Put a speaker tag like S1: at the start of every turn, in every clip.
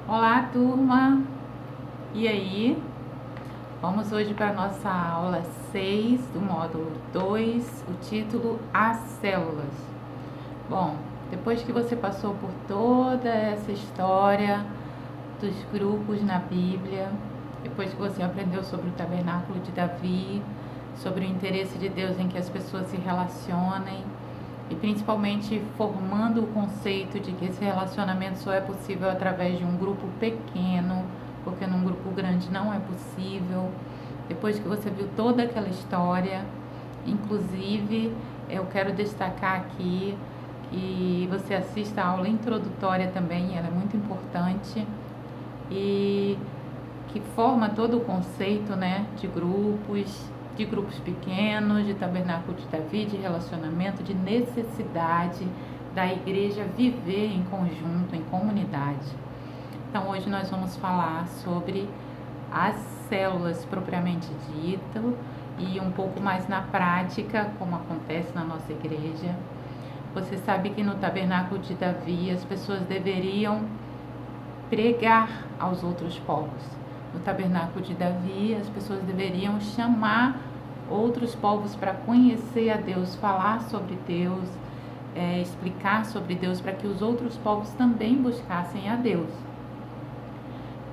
S1: Olá, turma! E aí? Vamos hoje para a nossa aula 6 do módulo 2, o título As Células. Bom, depois que você passou por toda essa história dos grupos na Bíblia, depois que você aprendeu sobre o tabernáculo de Davi, sobre o interesse de Deus em que as pessoas se relacionem, e principalmente formando o conceito de que esse relacionamento só é possível através de um grupo pequeno, porque num grupo grande não é possível. Depois que você viu toda aquela história, inclusive eu quero destacar aqui que você assista a aula introdutória também, ela é muito importante e que forma todo o conceito, né, de grupos pequenos, de tabernáculo de Davi, de relacionamento, de necessidade da igreja viver em conjunto, em comunidade. Então hoje nós vamos falar sobre as células propriamente dito e um pouco mais na prática, como acontece na nossa igreja. Você sabe que no tabernáculo de Davi as pessoas deveriam pregar aos outros povos. No tabernáculo de Davi, as pessoas deveriam chamar outros povos para conhecer a Deus, falar sobre Deus, explicar sobre Deus, para que os outros povos também buscassem a Deus.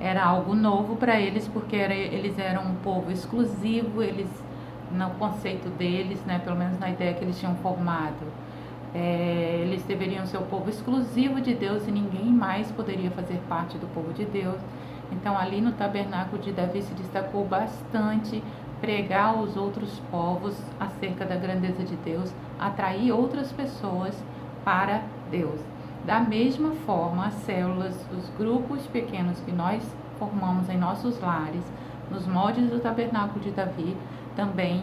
S1: Era algo novo para eles, porque eles eram um povo exclusivo, eles, no conceito deles, né, pelo menos na ideia que eles tinham formado, eles deveriam ser o povo exclusivo de Deus e ninguém mais poderia fazer parte do povo de Deus. Então ali no tabernáculo de Davi se destacou bastante pregar aos outros povos acerca da grandeza de Deus, atrair outras pessoas para Deus. Da mesma forma, as células, os grupos pequenos que nós formamos em nossos lares, nos moldes do tabernáculo de Davi, também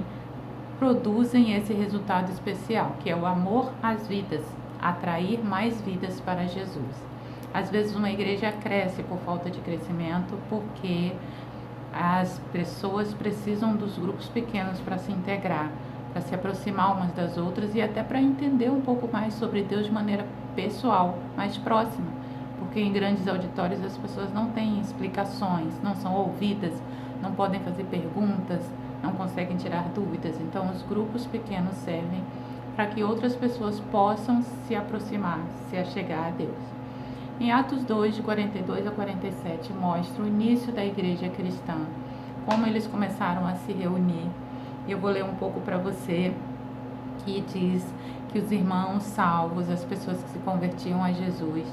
S1: produzem esse resultado especial, que é o amor às vidas, atrair mais vidas para Jesus. Às vezes uma igreja cresce por falta de crescimento, porque as pessoas precisam dos grupos pequenos para se integrar, para se aproximar umas das outras e até para entender um pouco mais sobre Deus de maneira pessoal, mais próxima, porque em grandes auditórios as pessoas não têm explicações, não são ouvidas, não podem fazer perguntas, não conseguem tirar dúvidas. Então os grupos pequenos servem para que outras pessoas possam se aproximar, se achegar a Deus. Em Atos 2, de 42 a 47, mostra o início da igreja cristã, como eles começaram a se reunir. Eu vou ler um pouco para você, que diz que os irmãos salvos, as pessoas que se convertiam a Jesus,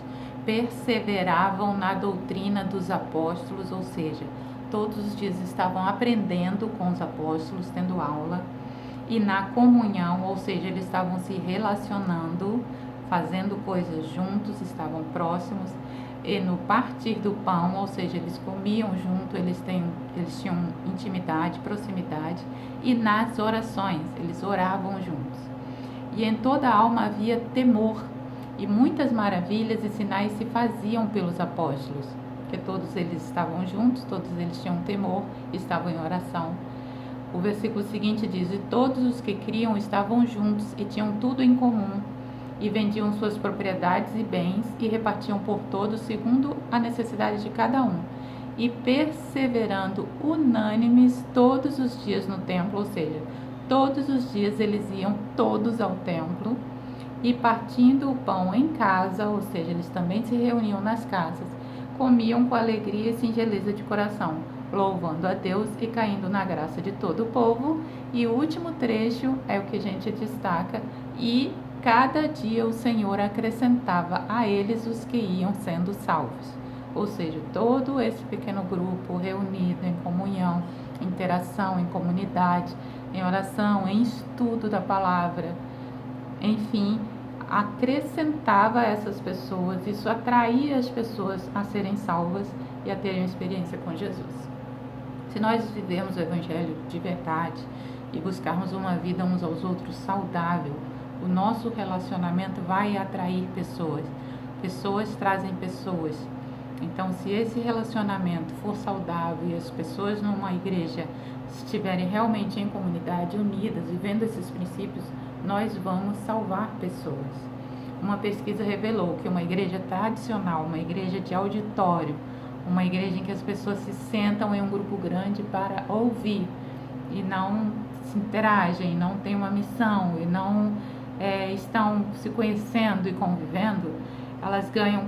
S1: perseveravam na doutrina dos apóstolos, ou seja, todos os dias estavam aprendendo com os apóstolos, tendo aula, e na comunhão, ou seja, eles estavam se relacionando, fazendo coisas juntos, estavam próximos, e no partir do pão, ou seja, eles comiam junto, eles tinham intimidade, proximidade, e nas orações, eles oravam juntos. E em toda a alma havia temor, e muitas maravilhas e sinais se faziam pelos apóstolos, porque todos eles estavam juntos, todos eles tinham temor, estavam em oração. O versículo seguinte diz: e todos os que criam estavam juntos e tinham tudo em comum, e vendiam suas propriedades e bens e repartiam por todos segundo a necessidade de cada um, e perseverando unânimes todos os dias no templo, ou seja, todos os dias eles iam todos ao templo, e partindo o pão em casa, ou seja, eles também se reuniam nas casas, comiam com alegria e singeleza de coração, louvando a Deus e caindo na graça de todo o povo. E o último trecho é o que a gente destaca: e cada dia o Senhor acrescentava a eles os que iam sendo salvos. Ou seja, todo esse pequeno grupo reunido em comunhão, interação, em comunidade, em oração, em estudo da palavra, enfim, acrescentava a essas pessoas, isso atraía as pessoas a serem salvas e a terem uma experiência com Jesus. Se nós vivermos o Evangelho de verdade e buscarmos uma vida uns aos outros saudável, o nosso relacionamento vai atrair pessoas. Pessoas trazem pessoas. Então, se esse relacionamento for saudável e as pessoas numa igreja estiverem realmente em comunidade, unidas, vivendo esses princípios, nós vamos salvar pessoas. Uma pesquisa revelou que uma igreja tradicional, uma igreja de auditório, uma igreja em que as pessoas se sentam em um grupo grande para ouvir e não se interagem, não têm uma missão e não estão se conhecendo e convivendo, elas ganham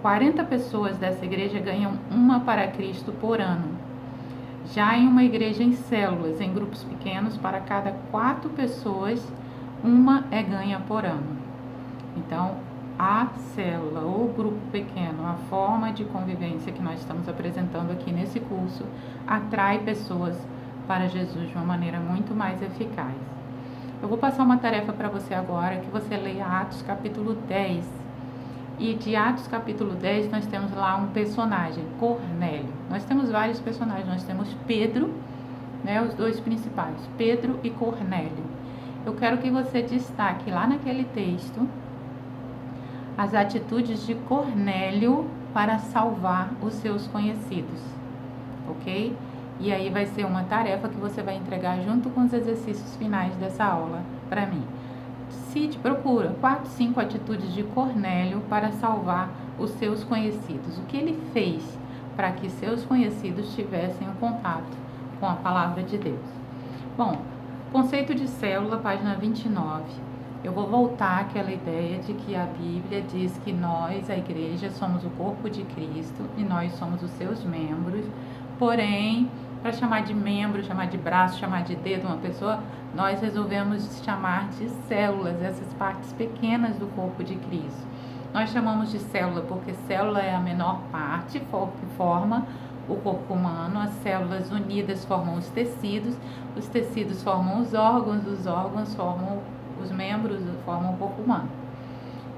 S1: 40 pessoas dessa igreja ganham uma para Cristo por ano. Já em uma igreja em células, em grupos pequenos, para cada 4 pessoas, uma é ganha por ano. Então, a célula ou grupo pequeno, a forma de convivência que nós estamos apresentando aqui nesse curso, atrai pessoas para Jesus de uma maneira muito mais eficaz. Eu vou passar uma tarefa para você agora, que você leia Atos capítulo 10. E de Atos capítulo 10 nós temos lá um personagem, Cornélio. Nós temos vários personagens, nós temos Pedro, né, os dois principais, Pedro e Cornélio. Eu quero que você destaque lá naquele texto as atitudes de Cornélio para salvar os seus conhecidos, ok? E aí vai ser uma tarefa que você vai entregar junto com os exercícios finais dessa aula para mim. Cite, procura 4, 5 atitudes de Cornélio para salvar os seus conhecidos. O que ele fez para que seus conhecidos tivessem um contato com a palavra de Deus? Bom, conceito de célula, página 29. Eu vou voltar àquela ideia de que a Bíblia diz que nós, a igreja, somos o corpo de Cristo e nós somos os seus membros. Porém, para chamar de membro, chamar de braço, chamar de dedo uma pessoa, nós resolvemos chamar de células, essas partes pequenas do corpo de Cristo. Nós chamamos de célula porque célula é a menor parte que forma o corpo humano. As células unidas formam os tecidos formam os órgãos formam os membros, formam o corpo humano.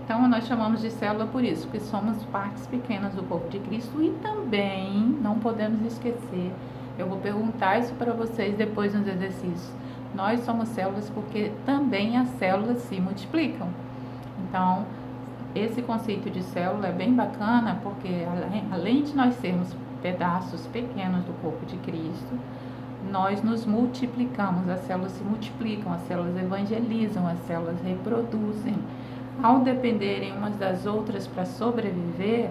S1: Então, nós chamamos de célula por isso, porque somos partes pequenas do corpo de Cristo e também, não podemos esquecer, eu vou perguntar isso para vocês depois nos exercícios, nós somos células porque também as células se multiplicam. Então, esse conceito de célula é bem bacana porque além de nós sermos pedaços pequenos do corpo de Cristo, nós nos multiplicamos, as células se multiplicam, as células evangelizam, as células reproduzem. Ao dependerem umas das outras para sobreviver,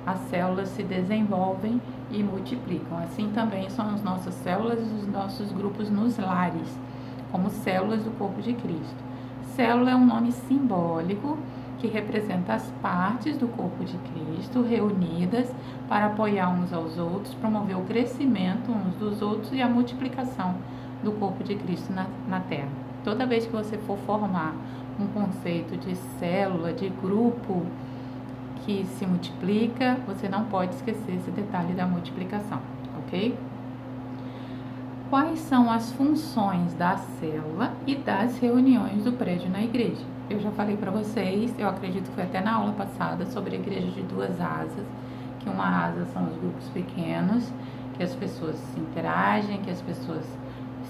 S1: as células se desenvolvem e multiplicam. Assim também são as nossas células e os nossos grupos nos lares, como células do corpo de Cristo. Célula é um nome simbólico que representa as partes do corpo de Cristo reunidas para apoiar uns aos outros, promover o crescimento uns dos outros e a multiplicação do corpo de Cristo na Terra. Toda vez que você for formar um conceito de célula, de grupo que se multiplica, você não pode esquecer esse detalhe da multiplicação, ok? Quais são as funções da célula e das reuniões do prédio na igreja? Eu já falei para vocês, eu acredito que foi até na aula passada, sobre a igreja de 2 asas, que uma asa são os grupos pequenos, que as pessoas se interagem, que as pessoas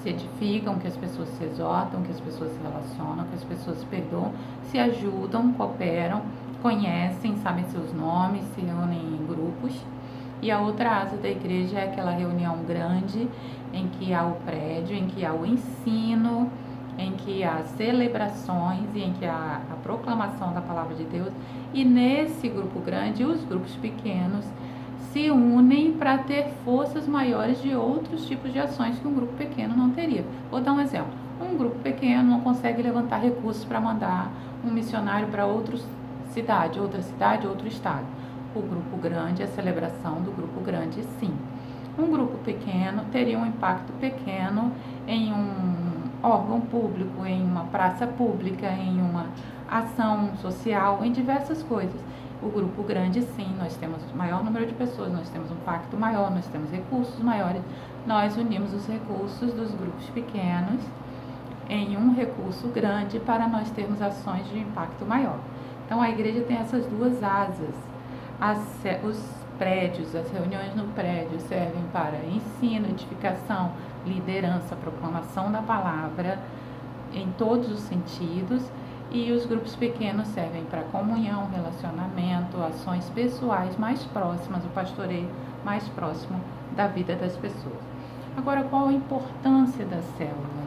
S1: se edificam, que as pessoas se exortam, que as pessoas se relacionam, que as pessoas se perdoam, se ajudam, cooperam, conhecem, sabem seus nomes, se reúnem em grupos. E a outra asa da igreja é aquela reunião grande em que há o prédio, em que há o ensino, em que há celebrações e em que há a proclamação da palavra de Deus. E nesse grupo grande, os grupos pequenos se unem para ter forças maiores de outros tipos de ações que um grupo pequeno não teria. Vou dar um exemplo. Um grupo pequeno não consegue levantar recursos para mandar um missionário para outra cidade, outro estado. O grupo grande, a celebração do grupo grande, sim. Um grupo pequeno teria um impacto pequeno em um órgão público, em uma praça pública, em uma ação social, em diversas coisas. O grupo grande, sim, nós temos maior número de pessoas, nós temos um impacto maior, nós temos recursos maiores. Nós unimos os recursos dos grupos pequenos em um recurso grande para nós termos ações de impacto maior. Então, a igreja tem essas 2 asas. Os prédios, as reuniões no prédio servem para ensino, edificação, liderança, proclamação da palavra em todos os sentidos, e os grupos pequenos servem para comunhão, relacionamento, ações pessoais mais próximas, o pastoreio mais próximo da vida das pessoas. Agora, qual a importância da célula?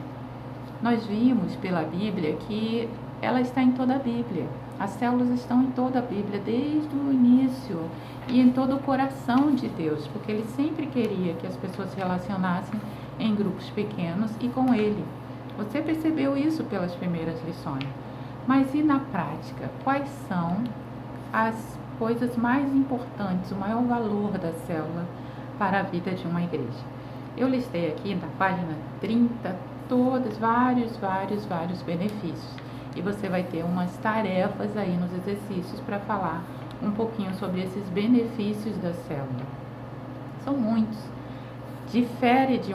S1: Nós vimos pela Bíblia que ela está em toda a Bíblia. As células estão em toda a Bíblia, desde o início e em todo o coração de Deus, porque Ele sempre queria que as pessoas se relacionassem em grupos pequenos e com Ele. Você percebeu isso pelas primeiras lições. Mas e na prática? Quais são as coisas mais importantes, o maior valor da célula para a vida de uma igreja? Eu listei aqui na página 30 todos, vários benefícios. E você vai ter umas tarefas aí nos exercícios para falar um pouquinho sobre esses benefícios da célula. São muitos. Difere de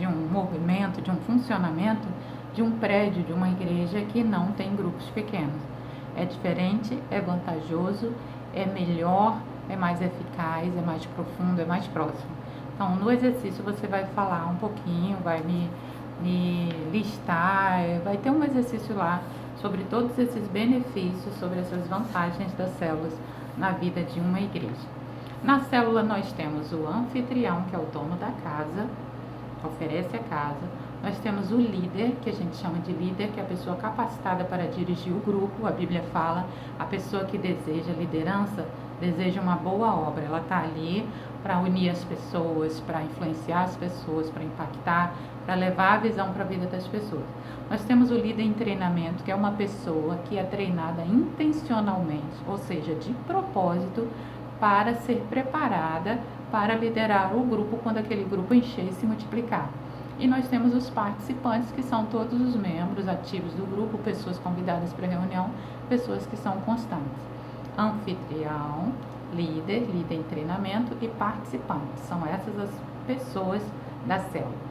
S1: um movimento, de um funcionamento de um prédio, de uma igreja que não tem grupos pequenos. É diferente, é vantajoso, é melhor, é mais eficaz, é mais profundo, é mais próximo. Então, no exercício você vai falar um pouquinho, vai me listar, vai ter um exercício lá sobre todos esses benefícios, sobre essas vantagens das células na vida de uma igreja. Na célula nós temos o anfitrião, que é o dono da casa, oferece a casa. Nós temos o líder, que a gente chama de líder, que é a pessoa capacitada para dirigir o grupo. A Bíblia fala, a pessoa que deseja liderança, deseja uma boa obra. Ela está ali para unir as pessoas, para influenciar as pessoas, para impactar, para levar a visão para a vida das pessoas. Nós temos o líder em treinamento, que é uma pessoa que é treinada intencionalmente, ou seja, de propósito, para ser preparada para liderar o grupo quando aquele grupo encher e se multiplicar. E nós temos os participantes, que são todos os membros ativos do grupo, pessoas convidadas para a reunião, pessoas que são constantes. Anfitrião, líder em treinamento e participantes. São essas as pessoas da célula.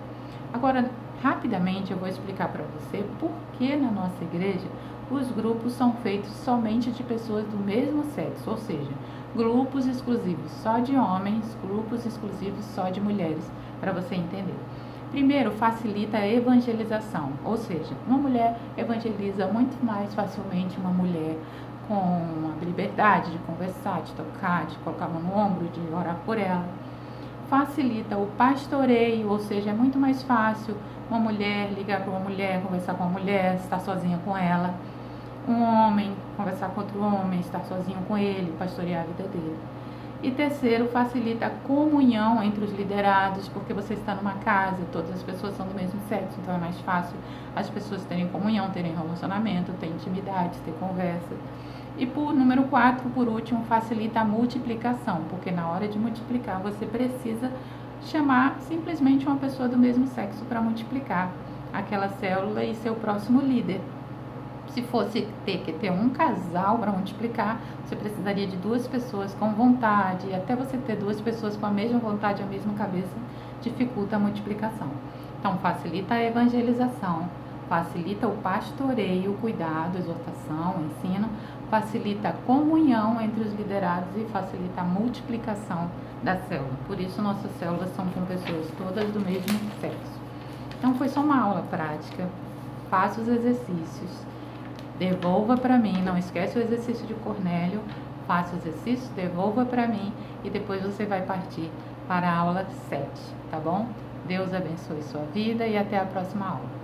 S1: Agora, rapidamente eu vou explicar para você por que na nossa igreja os grupos são feitos somente de pessoas do mesmo sexo, ou seja, grupos exclusivos só de homens, grupos exclusivos só de mulheres, para você entender. Primeiro, facilita a evangelização, ou seja, uma mulher evangeliza muito mais facilmente uma mulher com a liberdade de conversar, de tocar, de colocar a mão no ombro, de orar por ela. Facilita o pastoreio, ou seja, é muito mais fácil uma mulher ligar para uma mulher, conversar com uma mulher, estar sozinha com ela. Um homem conversar com outro homem, estar sozinho com ele, pastorear a vida dele. E terceiro, facilita a comunhão entre os liderados, porque você está numa casa, todas as pessoas são do mesmo sexo, então é mais fácil as pessoas terem comunhão, terem relacionamento, terem intimidade, ter conversa. E por número 4, por último, facilita a multiplicação, porque na hora de multiplicar você precisa chamar simplesmente uma pessoa do mesmo sexo para multiplicar aquela célula e ser o próximo líder. Se fosse ter que ter um casal para multiplicar, você precisaria de 2 pessoas com vontade, e até você ter 2 pessoas com a mesma vontade e a mesma cabeça, dificulta a multiplicação. Então, facilita a evangelização, facilita o pastoreio, o cuidado, a exortação, o ensino, facilita a comunhão entre os liderados e facilita a multiplicação da célula. Por isso, nossas células são com pessoas todas do mesmo sexo. Então, foi só uma aula prática. Faça os exercícios. Devolva para mim, não esquece o exercício de Cornélio, faça o exercício, devolva para mim e depois você vai partir para a aula 7, tá bom? Deus abençoe sua vida e até a próxima aula.